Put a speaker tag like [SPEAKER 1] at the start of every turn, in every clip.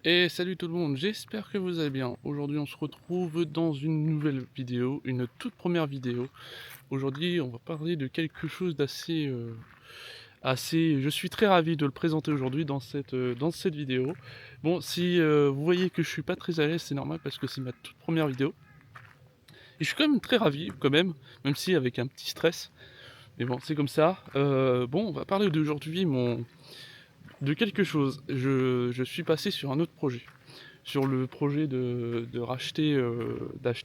[SPEAKER 1] Et salut tout le monde, j'espère que vous allez bien. Aujourd'hui on se retrouve dans une nouvelle vidéo, une toute première vidéo. Aujourd'hui on va parler de quelque chose d'assez... Je suis très ravi de le présenter aujourd'hui dans cette vidéo. Bon, si vous voyez que je suis pas très à l'aise, c'est normal parce que c'est ma toute première vidéo. Et je suis quand même très ravi, quand même si avec un petit stress. Mais bon, c'est comme ça. Bon, on va parler d'aujourd'hui de quelque chose. Je suis passé sur un autre projet. Sur le projet d'acheter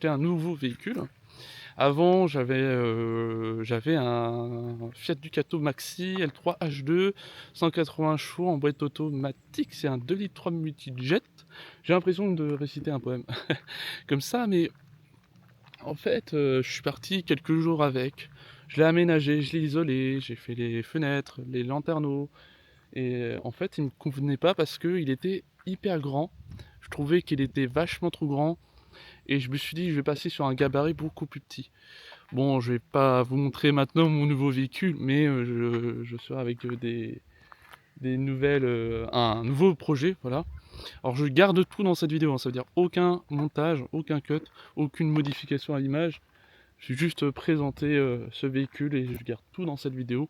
[SPEAKER 1] un nouveau véhicule. Avant, j'avais un Fiat Ducato Maxi L3 H2, 180 chevaux en boîte automatique, c'est un 2 litres 3 multijet. J'ai l'impression de réciter un poème comme ça, mais en fait, je suis parti quelques jours avec. Je l'ai aménagé, je l'ai isolé, j'ai fait les fenêtres, les lanterneaux, et en fait, il me convenait pas parce qu'il était hyper grand. Je trouvais qu'il était vachement trop grand et je me suis dit je vais passer sur un gabarit beaucoup plus petit. Bon, je vais pas vous montrer maintenant mon nouveau véhicule, mais je serai avec des nouvelles, un nouveau projet, voilà. Alors je garde tout dans cette vidéo, hein, ça veut dire aucun montage, aucun cut, aucune modification à l'image. Je vais juste présenter ce véhicule et je garde tout dans cette vidéo.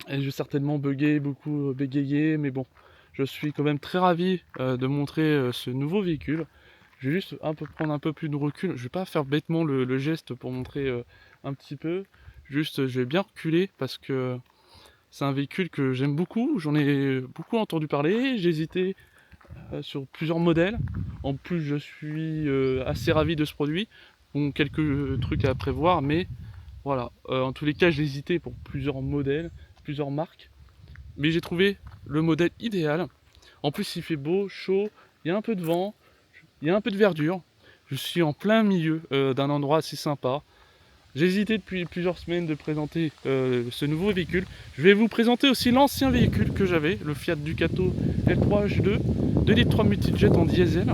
[SPEAKER 1] Et je vais certainement bugger, beaucoup bégayer, mais bon, je suis quand même très ravi de montrer ce nouveau véhicule. Je vais juste prendre un peu plus de recul. Je vais pas faire bêtement le geste pour montrer un petit peu. Juste, je vais bien reculer parce que c'est un véhicule que j'aime beaucoup. J'en ai beaucoup entendu parler. J'ai hésité sur plusieurs modèles. En plus, je suis assez ravi de ce produit. Bon, quelques trucs à prévoir, mais voilà. En tous les cas, j'ai hésité pour plusieurs modèles, plusieurs marques. Mais j'ai trouvé le modèle idéal. En plus, il fait beau, chaud, il y a un peu de vent, il y a un peu de verdure. Je suis en plein milieu d'un endroit assez sympa. J'ai hésité depuis plusieurs semaines de présenter ce nouveau véhicule. Je vais vous présenter aussi l'ancien véhicule que j'avais, le Fiat Ducato L3 H2, 2 litres 3 multijet en diesel.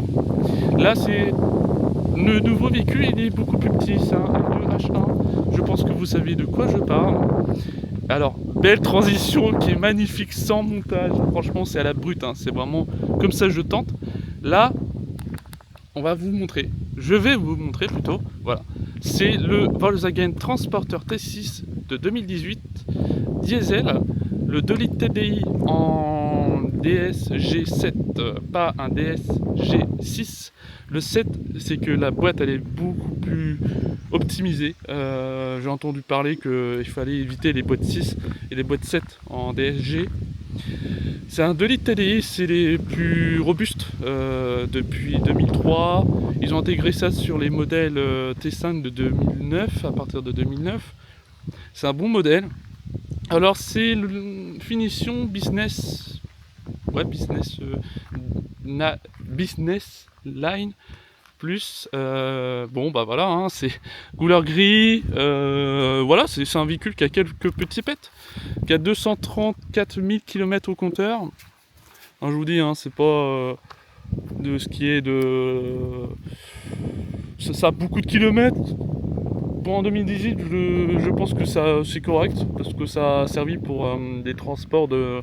[SPEAKER 1] Là, c'est le nouveau véhicule, il est beaucoup plus petit, c'est un L2 H1. Je pense que vous savez de quoi je parle. Alors, belle transition qui est magnifique sans montage. Franchement, c'est à la brute, hein. C'est vraiment comme ça que je tente. Là, on va vous montrer. Je vais vous montrer plutôt. Voilà. C'est le Volkswagen Transporter T6 de 2018 diesel. Le 2 litres TDI en DSG7, pas un DSG6. Le 7, c'est que la boîte elle est beaucoup plus optimisée. J'ai entendu parler qu'il fallait éviter les boîtes 6 et les boîtes 7 en DSG. C'est un 2 litres TDI, c'est les plus robustes depuis 2003. Ils ont intégré ça sur les modèles T5 de 2009, à partir de 2009. C'est un bon modèle. Alors c'est une finition business, ouais business line plus. Bon bah voilà, hein, c'est couleur gris. Voilà, c'est un véhicule qui a quelques petits pets, qui a 234 000 km au compteur. Alors, je vous dis, hein, c'est pas de ce qui est de. Ça a beaucoup de kilomètres. Bon, en 2018, je pense que ça c'est correct parce que ça a servi pour des transports de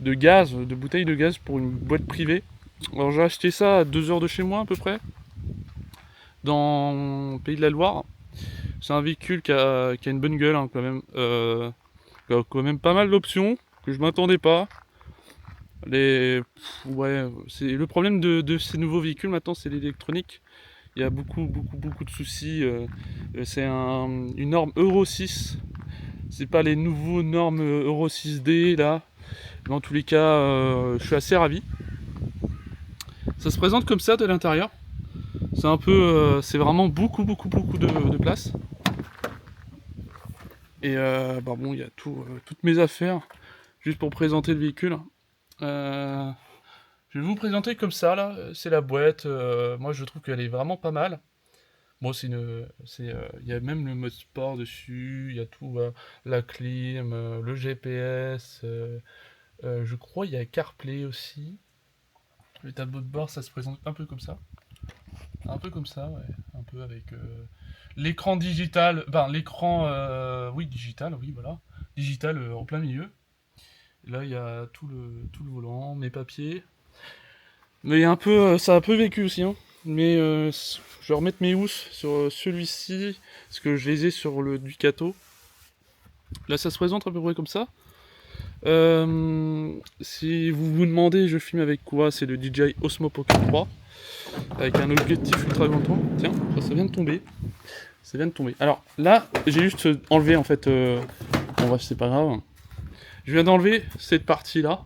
[SPEAKER 1] gaz, de bouteilles de gaz pour une boîte privée. Alors j'ai acheté ça à 2 heures de chez moi à peu près, dans le pays de la Loire. C'est un véhicule qui a une bonne gueule hein, quand même. Qui a quand même pas mal d'options que je m'attendais pas. Ouais, c'est le problème de ces nouveaux véhicules maintenant, c'est l'électronique. Il y a beaucoup de soucis. C'est une norme Euro 6. C'est pas les nouveaux normes Euro 6D là. Mais en tous les cas, je suis assez ravi. Ça se présente comme ça de l'intérieur. C'est un peu, c'est vraiment beaucoup de place. Et bah bon, il y a toutes mes affaires juste pour présenter le véhicule. Euh, je vais vous présenter comme ça là. C'est la boîte. Moi, je trouve qu'elle est vraiment pas mal. Bon, il y a même le mode sport dessus. Il y a tout, la clim, le GPS. Je crois il y a CarPlay aussi. Le tableau de bord, ça se présente un peu comme ça. Un peu comme ça, ouais. Un peu avec l'écran digital. Ben, l'écran, oui, digital, oui, voilà. Digital en plein milieu. Et là, il y a tout le volant, mes papiers. Mais un peu, ça a un peu vécu aussi, hein. Mais je vais remettre mes housses sur celui-ci, parce que je les ai sur le Ducato. Là, ça se présente à peu près comme ça. Si vous vous demandez, je filme avec quoi? C'est le DJI Osmo Pocket 3, avec un objectif ultra grand angle. Tiens, ça vient de tomber. Ça vient de tomber. Alors là, j'ai juste enlevé en fait. Bon, bref, c'est pas grave. Je viens d'enlever cette partie-là.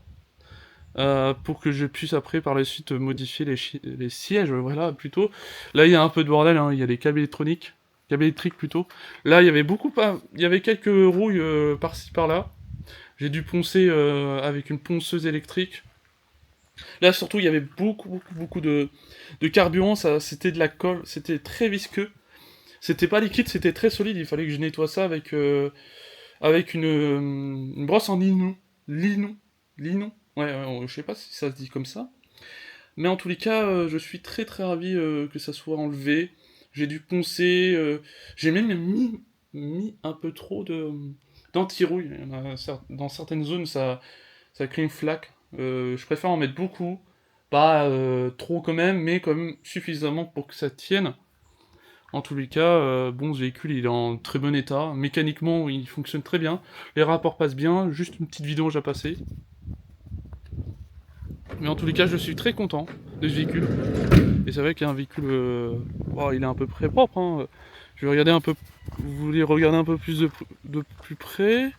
[SPEAKER 1] Pour que je puisse après par la suite modifier les sièges, voilà, plutôt. Là, il y a un peu de bordel, hein, il y a des câbles électriques plutôt. Là, il y avait il y avait quelques rouilles par-ci par-là. J'ai dû poncer avec une ponceuse électrique. Là, surtout, il y avait beaucoup de carburant, ça, c'était de la colle, c'était très visqueux. C'était pas liquide, c'était très solide, il fallait que je nettoie ça avec une brosse en linon. Ouais, je sais pas si ça se dit comme ça. Mais en tous les cas, je suis très ravi que ça soit enlevé. J'ai dû poncer, j'ai même mis un peu trop d'anti-rouille. Dans certaines zones, ça crée une flaque. Je préfère en mettre beaucoup. Pas trop quand même, mais quand même suffisamment pour que ça tienne. En tous les cas, bon, ce véhicule il est en très bon état. Mécaniquement, il fonctionne très bien. Les rapports passent bien. Juste une petite vidange à passer. Mais en tous les cas, je suis très content de ce véhicule. Et c'est vrai qu'il y a un véhicule, oh, il est à peu près propre. Hein. Je vais regarder un peu. Vous voulez regarder un peu plus de plus près?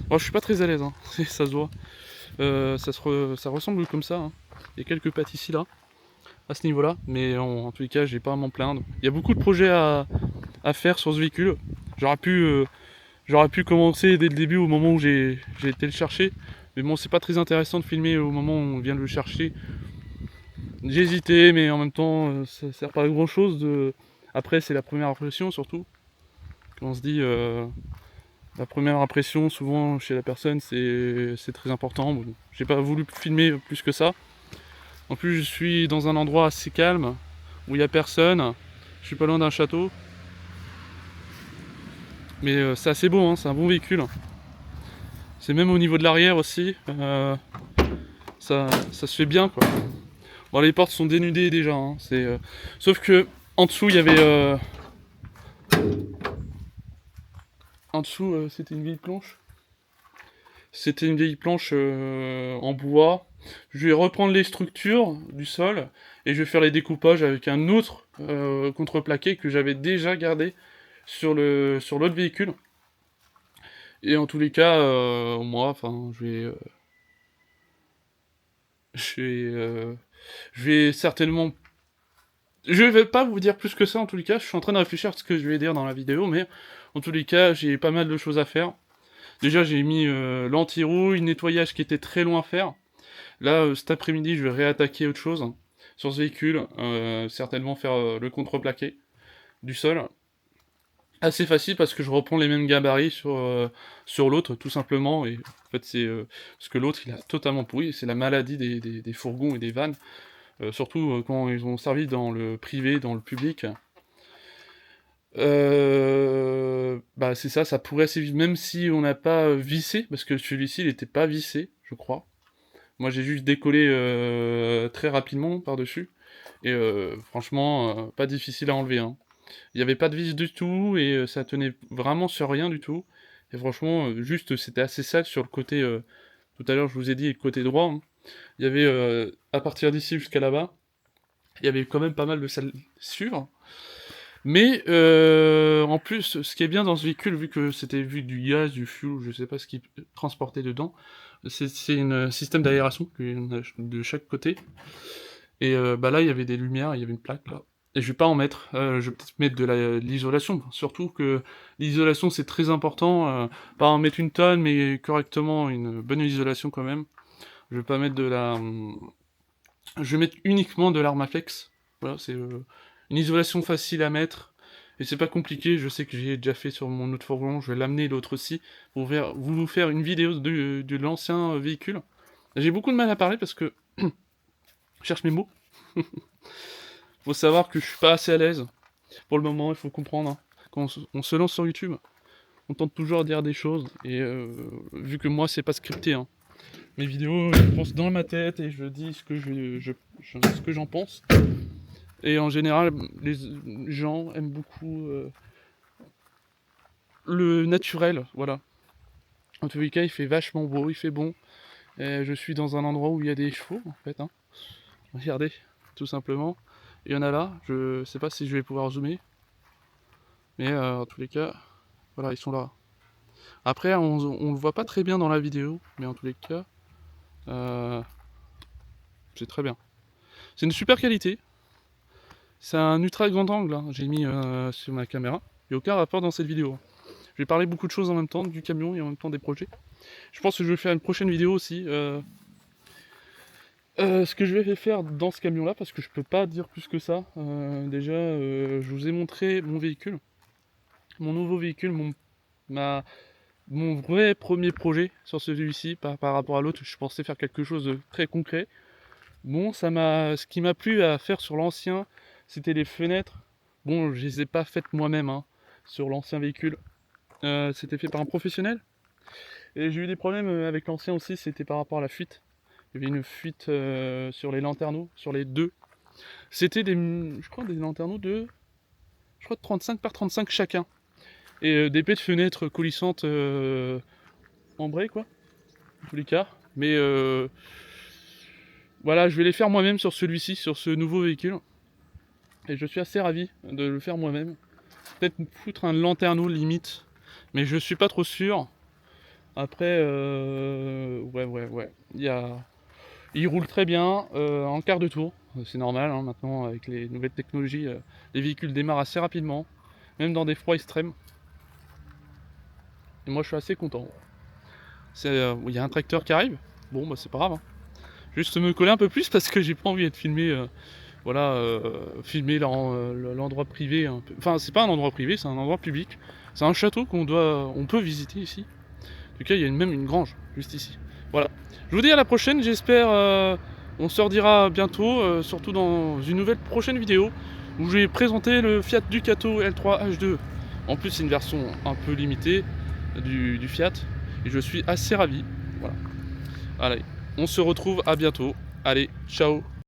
[SPEAKER 1] Oh, je suis pas très à l'aise, hein. Ça se voit. Ça ressemble comme ça. Hein. Il y a quelques pattes ici là, à ce niveau-là. Mais en tous les cas, j'ai pas à m'en plaindre. Il y a beaucoup de projets à faire sur ce véhicule. J'aurais pu, j'aurais pu commencer dès le début au moment où j'ai été le chercher. Mais bon, c'est pas très intéressant de filmer au moment où on vient de le chercher. J'ai hésité, mais en même temps, ça sert pas à grand chose. Après, c'est la première impression surtout. On se dit, la première impression, souvent chez la personne, c'est très important. Bon, j'ai pas voulu filmer plus que ça. En plus, je suis dans un endroit assez calme, où il y a personne. Je suis pas loin d'un château. Mais c'est assez beau, hein, c'est un bon véhicule. C'est même au niveau de l'arrière aussi. Ça se fait bien, quoi. Bon, les portes sont dénudées déjà. Hein, sauf que en dessous, il y avait. En dessous, c'était une vieille planche. C'était une vieille planche en bois. Je vais reprendre les structures du sol et je vais faire les découpages avec un autre contreplaqué que j'avais déjà gardé sur l'autre véhicule. Et en tous les cas, moi, enfin, je vais, je vais certainement. Je vais pas vous dire plus que ça en tous les cas. Je suis en train de réfléchir à ce que je vais dire dans la vidéo, mais en tous les cas, j'ai pas mal de choses à faire. Déjà, j'ai mis l'anti-rouille, nettoyage qui était très long à faire. Là, cet après-midi, je vais réattaquer autre chose hein, sur ce véhicule. Certainement faire le contreplaqué du sol. Assez facile parce que je reprends les mêmes gabarits sur l'autre, tout simplement. Et en fait, c'est parce que l'autre, il a totalement pourri. C'est la maladie des fourgons et des vannes. Surtout quand ils ont servi dans le privé, dans le public. Bah c'est ça, ça pourrait assez vite, même si on n'a pas vissé, parce que celui-ci il était pas vissé, je crois. Moi j'ai juste décollé très rapidement par-dessus, et franchement, pas difficile à enlever. Hein. Il n'y avait pas de vis du tout, et ça tenait vraiment sur rien du tout. Et franchement, juste c'était assez sale sur le côté, tout à l'heure je vous ai dit, le côté droit. Hein. Il y avait, à partir d'ici jusqu'à là-bas, il y avait quand même pas mal de salissures. Mais en plus, ce qui est bien dans ce véhicule, vu que c'était vu du gaz, du fuel, je sais pas ce qui transportait dedans, c'est un système d'aération de chaque côté. Et bah là, il y avait des lumières, il y avait une plaque là. Et je vais pas en mettre, je vais peut-être mettre de l'isolation. Surtout que l'isolation c'est très important. Pas en mettre une tonne, mais correctement, une bonne isolation quand même. Je vais pas mettre de la. Je vais mettre uniquement de l'Armaflex. Voilà, c'est une isolation facile à mettre. Et c'est pas compliqué, je sais que j'ai déjà fait sur mon autre fourgon, je vais l'amener l'autre aussi, pour vous faire une vidéo de l'ancien véhicule. J'ai beaucoup de mal à parler parce que je cherche mes mots. Faut savoir que je suis pas assez à l'aise. Pour le moment, il faut comprendre. Hein. Quand on se lance sur YouTube, on tente toujours à dire des choses. Et vu que moi, c'est pas scripté. Hein. Mes vidéos, je pense dans ma tête et je dis ce que ce que j'en pense. Et en général, les gens aiment beaucoup le naturel, voilà. En tous les cas, il fait vachement beau, il fait bon. Et je suis dans un endroit où il y a des chevaux, en fait. Hein. Regardez, tout simplement. Il y en a là, je sais pas si je vais pouvoir zoomer. Mais en tous les cas, voilà, ils sont là. Après, on le voit pas très bien dans la vidéo, mais en tous les cas, c'est très bien. C'est une super qualité. C'est un ultra grand angle, hein. J'ai mis sur ma caméra. Il n'y a aucun rapport dans cette vidéo. Je vais parler beaucoup de choses en même temps, du camion et en même temps des projets. Je pense que je vais faire une prochaine vidéo aussi. Ce que je vais faire dans ce camion là, parce que je peux pas dire plus que ça. Déjà, je vous ai montré mon véhicule. Mon nouveau véhicule, mon vrai premier projet sur celui-ci par rapport à l'autre. Je pensais faire quelque chose de très concret. Bon, ce qui m'a plu à faire sur l'ancien, c'était les fenêtres. Bon, je les ai pas faites moi-même hein, sur l'ancien véhicule. C'était fait par un professionnel. Et j'ai eu des problèmes avec l'ancien aussi, c'était par rapport à la fuite. Il y avait une fuite sur les lanterneaux, sur les deux. C'était je crois des lanterneaux de 35 par 35 chacun. Et des baies de fenêtres coulissantes ambrées quoi, en tous les cas. Mais voilà, je vais les faire moi-même sur celui-ci, sur ce nouveau véhicule. Et je suis assez ravi de le faire moi-même. Peut-être foutre un lanterneau limite, mais je suis pas trop sûr. Après, ouais. Il roule très bien en quart de tour. C'est normal, hein, maintenant avec les nouvelles technologies, les véhicules démarrent assez rapidement, même dans des froids extrêmes. Et moi je suis assez content. Il y a un tracteur qui arrive, bon bah c'est pas grave. Hein. Juste me coller un peu plus parce que j'ai pas envie d'être filmé. Filmer l'endroit privé. Un peu. Enfin, c'est pas un endroit privé, c'est un endroit public. C'est un château on peut visiter ici. En tout cas, il y a même une grange juste ici. Voilà. Je vous dis à la prochaine. J'espère on se redira bientôt, surtout dans une nouvelle prochaine vidéo où je vais présenter le Fiat Ducato L3 H2. En plus, c'est une version un peu limitée du Fiat et je suis assez ravi. Voilà. Allez, on se retrouve à bientôt. Allez, ciao.